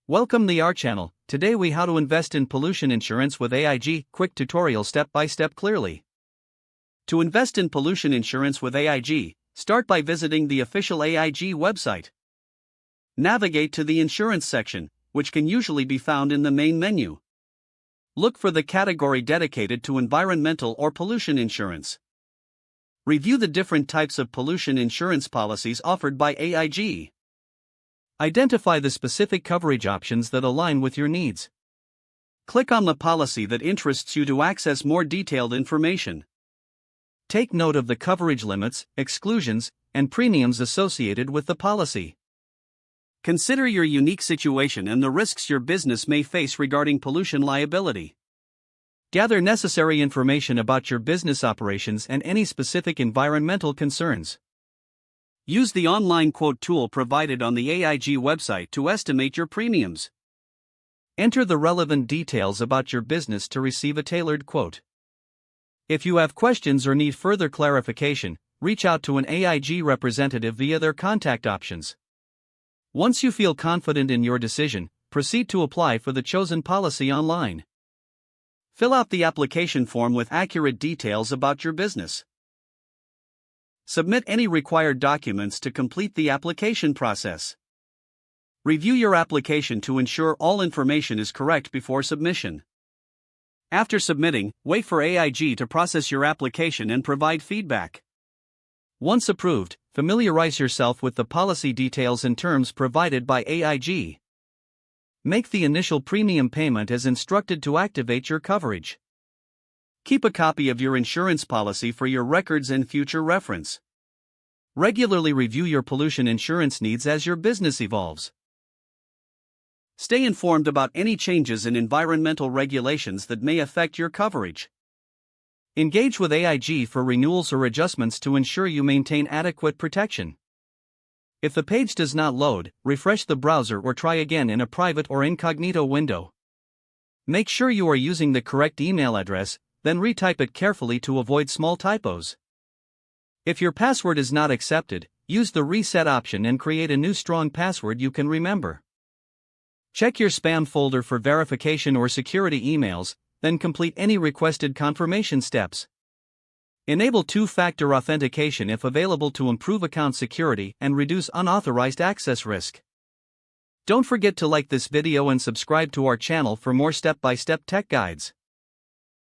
Welcome to our channel. Today we how to invest in pollution insurance with AIG. Quick tutorial step by step clearly. To invest in pollution insurance with AIG, start by visiting the official AIG website. Navigate to the insurance section, which can usually be found in the main menu. Look for the category dedicated to environmental or pollution insurance. Review the different types of pollution insurance policies offered by AIG. Identify the specific coverage options that align with your needs. Click on the policy that interests you to access more detailed information. Take note of the coverage limits, exclusions, and premiums associated with the policy. Consider your unique situation and the risks your business may face regarding pollution liability. Gather necessary information about your business operations and any specific environmental concerns. Use the online quote tool provided on the AIG website to estimate your premiums. Enter the relevant details about your business to receive a tailored quote. If you have questions or need further clarification, reach out to an AIG representative via their contact options. Once you feel confident in your decision, proceed to apply for the chosen policy online. Fill out the application form with accurate details about your business. Submit any required documents to complete the application process. Review your application to ensure all information is correct before submission. After submitting, wait for AIG to process your application and provide feedback. Once approved, familiarize yourself with the policy details and terms provided by AIG. Make the initial premium payment as instructed to activate your coverage. Keep a copy of your insurance policy for your records and future reference. Regularly review your pollution insurance needs as your business evolves. Stay informed about any changes in environmental regulations that may affect your coverage. Engage with AIG for renewals or adjustments to ensure you maintain adequate protection. If the page does not load, refresh the browser or try again in a private or incognito window. Make sure you are using the correct email address, then retype it carefully to avoid small typos. If your password is not accepted, use the reset option and create a new strong password you can remember. Check your spam folder for verification or security emails, then complete any requested confirmation steps. Enable two-factor authentication if available to improve account security and reduce unauthorized access risk. Don't forget to like this video and subscribe to our channel for more step-by-step tech guides.